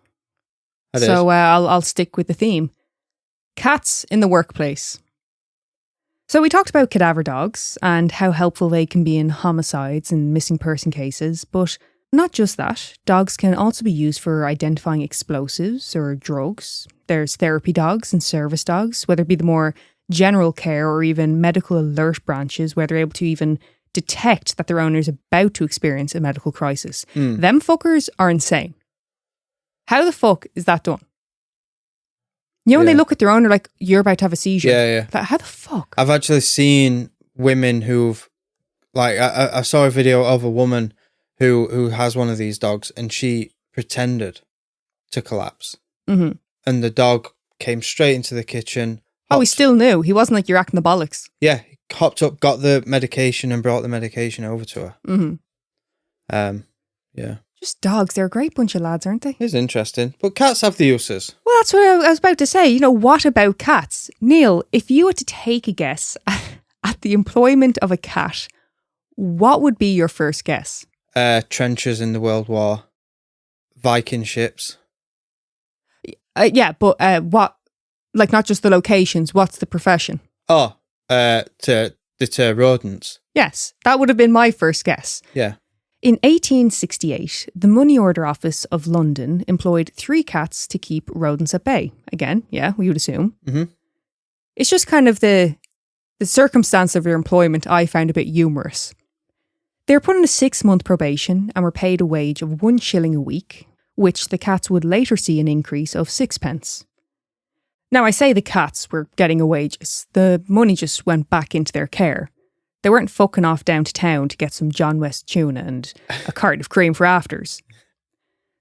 So I'll stick with the theme. Cats in the workplace. So we talked about cadaver dogs and how helpful they can be in homicides and missing person cases, but not just that. Dogs can also be used for identifying explosives or drugs. There's therapy dogs and service dogs, whether it be the more general care or even medical alert branches, where they're able to even detect that their owner is about to experience a medical crisis. Them fuckers are insane. How the fuck is that done? You know, when they look at their owner like, you're about to have a seizure. Yeah. Like, how the fuck? I've actually seen women who've, like, I saw a video of a woman who has one of these dogs, and she pretended to collapse. Mm-hmm. And the dog came straight into the kitchen. Oh, he still knew. He wasn't like, you're acting the bollocks. Yeah, he hopped up, got the medication, and brought the medication over to her. Mm-hmm. Yeah. Just dogs. They're a great bunch of lads, aren't they? It's interesting. But cats have the uses. Well, that's what I was about to say. You know, what about cats? Neil, if you were to take a guess at the employment of a cat, what would be your first guess? Trenches in the World War. Viking ships. Yeah, but what? Like, not just the locations. What's the profession? Oh, to deter rodents. Yes, that would have been my first guess. Yeah. In 1868, the Money Order Office of London employed 3 cats to keep rodents at bay. Again, yeah, we would assume. Mm-hmm. It's just kind of the circumstance of their employment I found a bit humorous. They were put on a 6-month probation and were paid a wage of 1 shilling a week, which the cats would later see an increase of 6p. Now, I say the cats were getting a wages. The money just went back into their care. They weren't fucking off down to town to get some John West tuna and a cart of cream for afters.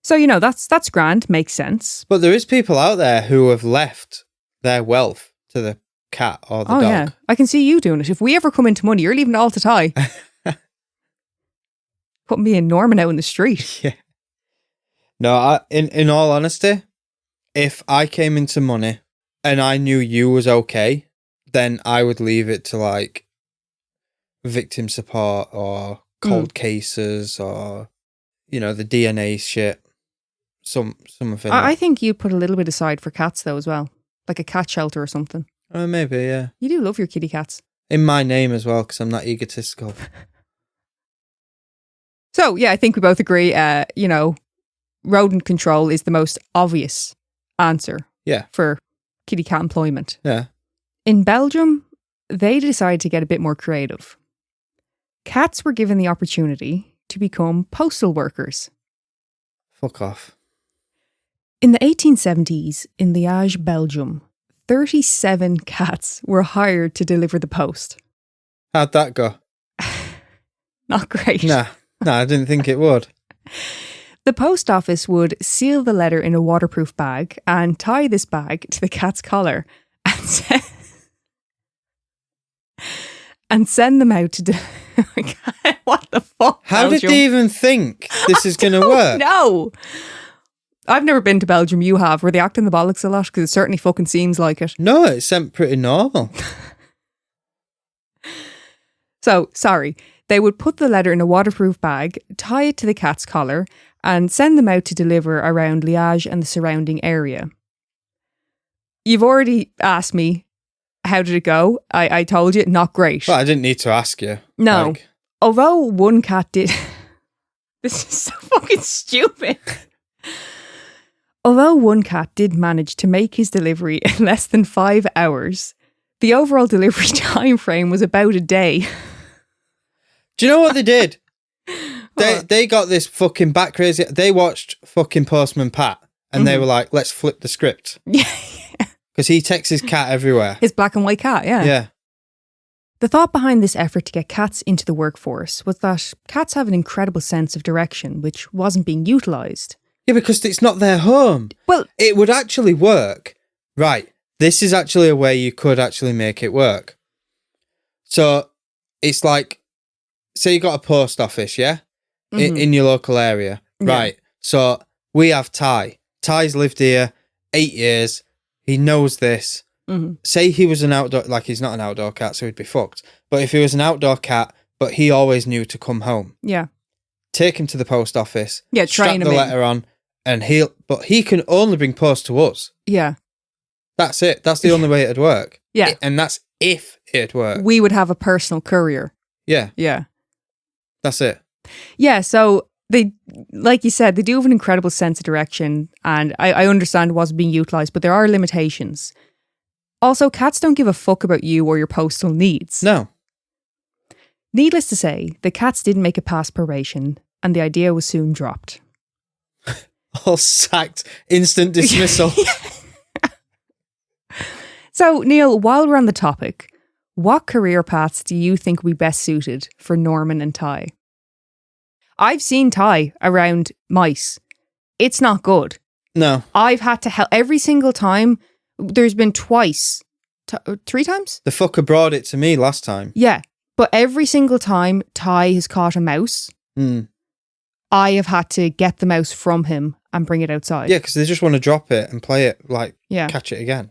So, that's grand, makes sense. But there is people out there who have left their wealth to the cat or the dog. Yeah, I can see you doing it. If we ever come into money, you're leaving it all to Ty. Putting me and Norman out in the street. Yeah. No, in all honesty, if I came into money and I knew you was okay, then I would leave it to like victim support or cold cases or, the DNA shit. Something. I think you'd put a little bit aside for cats though as well. Like a cat shelter or something. Maybe, yeah. You do love your kitty cats. In my name as well, because I'm not egotistical. So, yeah, I think we both agree, rodent control is the most obvious answer for kitty cat employment. Yeah. In Belgium, they decided to get a bit more creative. Cats were given the opportunity to become postal workers. Fuck off. In the 1870s, in Liège, Belgium, 37 cats were hired to deliver the post. How'd that go? Not great. Nah, I didn't think it would. The post office would seal the letter in a waterproof bag and tie this bag to the cat's collar and send them out to... What the fuck? How Belgium? did they even think this is going to work? No. I've never been to Belgium. You have. Were they acting the bollocks a lot? Because it certainly fucking seems like it. No, it seemed pretty normal. So, sorry. They would put the letter in a waterproof bag, tie it to the cat's collar, and send them out to deliver around Liège and the surrounding area. You've already asked me, how did it go? I told you, not great. Well, I didn't need to ask you. No. Although one cat did... This is so fucking stupid. Although one cat did manage to make his delivery in less than 5 hours, the overall delivery time frame was about a day. Do you know what they did? They got this fucking bat crazy. They watched fucking Postman Pat and they were like, let's flip the script. Yeah. Because he takes his cat everywhere. His black and white cat, yeah. Yeah. The thought behind this effort to get cats into the workforce was that cats have an incredible sense of direction, which wasn't being utilised. Yeah, because it's not their home. Well, it would actually work. Right. This is actually a way you could actually make it work. So it's like, say you got a post office, yeah? In your local area. Yeah. Right. So we have Ty. Ty's lived here 8 years. He knows this. Say he was an outdoor, like he's not an outdoor cat, so he'd be fucked. But if he was an outdoor cat, but he always knew to come home. Yeah. Take him to the post office. Yeah, train him the letter on, and but he can only bring post to us. Yeah. That's it. That's the only way it'd work. Yeah. And that's if it'd work. We would have a personal courier. Yeah. Yeah. That's it. Yeah, so they, like you said, they do have an incredible sense of direction, and I understand it wasn't being utilised, but there are limitations. Also, cats don't give a fuck about you or your postal needs. No. Needless to say, the cats didn't make it past probation, and the idea was soon dropped. All sacked. Instant dismissal. So, Neil, while we're on the topic, what career paths do you think would be best suited for Norman and Ty? I've seen Ty around mice. It's not good. No. I've had to help every single time. There's been twice. 3 times? The fucker brought it to me last time. Yeah. But every single time Ty has caught a mouse, I have had to get the mouse from him and bring it outside. Yeah, because they just want to drop it and play it, catch it again.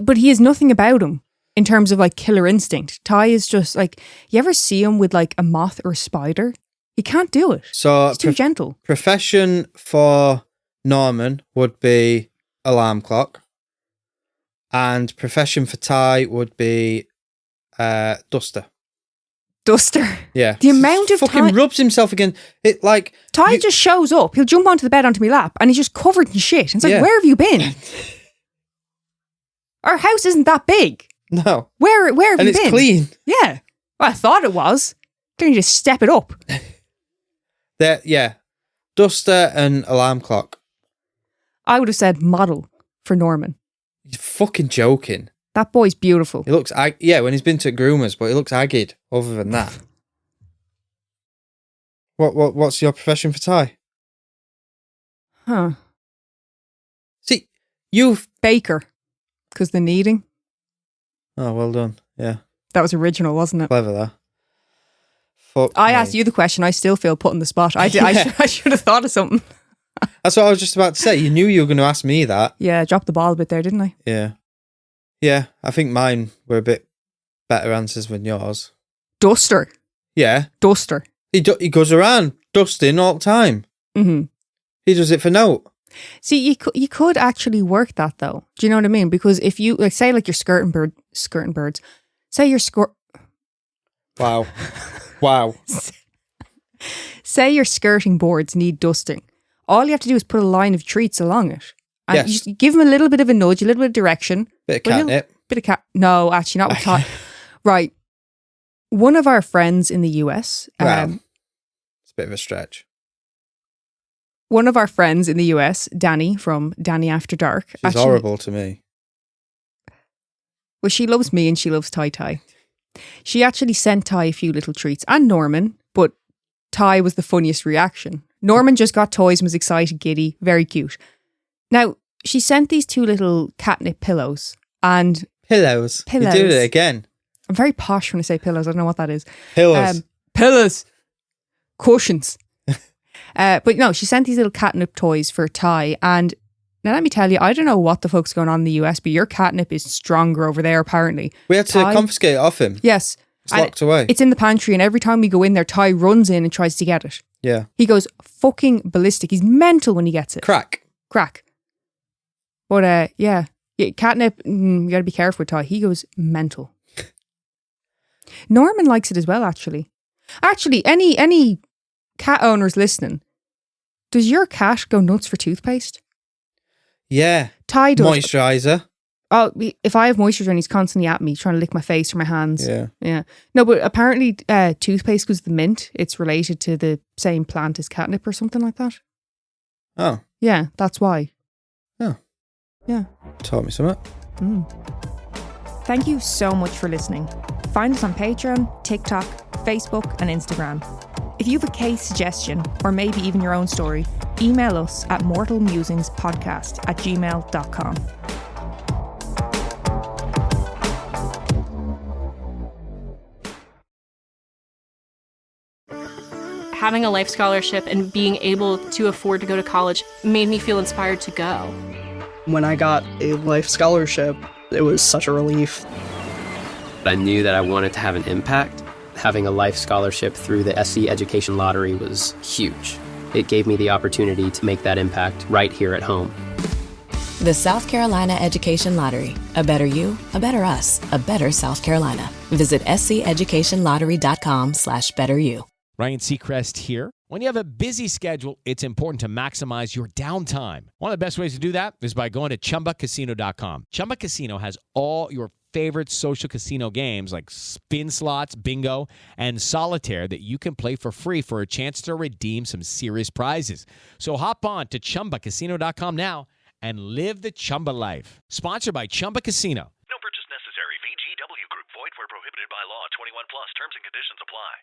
But he has nothing about him in terms of like killer instinct. Ty is just like, you ever see him with like a moth or a spider? He can't do it. So he's too gentle. Profession for Norman would be alarm clock. And profession for Ty would be duster. Duster? Yeah. The amount of fucking time... rubs himself again. It like... Ty just shows up. He'll jump onto the bed onto my lap and he's just covered in shit. And it's like, where have you been? Our house isn't that big. No. Where have you been? And it's clean. Yeah. Well, I thought it was. Don't you just step it up? Yeah. Duster and alarm clock. I would have said model for Norman. You're fucking joking. That boy's beautiful. He looks, when he's been to groomers, but he looks aggied other than that. What's your profession for Ty? Huh. See, you've... Baker. Because the kneading. Oh, well done. Yeah. That was original, wasn't it? Clever, that. Fuck I me. asked you the question. I still feel put on the spot. I should have thought of something. That's what I was just about to say. You knew you were going to ask me that. Yeah, I dropped the ball a bit there, didn't I? Yeah. Yeah, I think mine were a bit better answers than yours. Duster. Yeah. Duster. He goes around dusting all the time. Mm-hmm. He does it for note. See, you could actually work that though. Do you know what I mean? Because if you say you're skirting birds, say you're Wow. Wow. Say your skirting boards need dusting. All you have to do is put a line of treats along it. And Yes. you just give them a little bit of a nudge, a little bit of direction. Bit of catnip. No, actually not with Ty. Right. One of our friends in the US. Well, it's a bit of a stretch. One of our friends in the US, Danny from Danny After Dark. She's horrible to me. Well, she loves me and she loves Ty. She actually sent Ty a few little treats and Norman, but Ty was the funniest reaction. Norman just got toys and was excited, giddy, very cute. Now, she sent these 2 little catnip pillows and... Pillows. You did it again. I'm very posh when I say pillows. I don't know what that is. Pillows. Pillows. Cushions. But no, she sent these little catnip toys for Ty. And now let me tell you, I don't know what the fuck's going on in the US, but your catnip is stronger over there, apparently. We had to confiscate it off him. Yes. It's locked away. It's in the pantry, and every time we go in there, Ty runs in and tries to get it. Yeah. He goes fucking ballistic. He's mental when he gets it. Crack. But yeah, catnip, you gotta be careful with Ty. He goes mental. Norman likes it as well, actually. Actually, any cat owners listening, does your cat go nuts for toothpaste? Yeah. Ty does. Moisturiser. Oh, if I have moisturiser and he's constantly at me trying to lick my face or my hands. Yeah. No, but apparently toothpaste goes the mint. It's related to the same plant as catnip or something like that. Oh. Yeah, that's why. Oh. Yeah. Taught me something. Thank you so much for listening. Find us on Patreon, TikTok, Facebook and Instagram. If you have a case suggestion or maybe even your own story, email us at mortalmusingspodcast@gmail.com. Having a life scholarship and being able to afford to go to college made me feel inspired to go. When I got a life scholarship, it was such a relief. I knew that I wanted to have an impact. Having a life scholarship through the SC Education Lottery was huge. It gave me the opportunity to make that impact right here at home. The South Carolina Education Lottery. A better you, a better us, a better South Carolina. Visit sceducationlottery.com/betteryou. Ryan Seacrest here. When you have a busy schedule, it's important to maximize your downtime. One of the best ways to do that is by going to ChumbaCasino.com. Chumba Casino has all your favorite social casino games like spin slots, bingo, and solitaire that you can play for free for a chance to redeem some serious prizes. So hop on to ChumbaCasino.com now and live the Chumba life. Sponsored by Chumba Casino. No purchase necessary. VGW Group. Void where prohibited by law. 21 plus. Terms and conditions apply.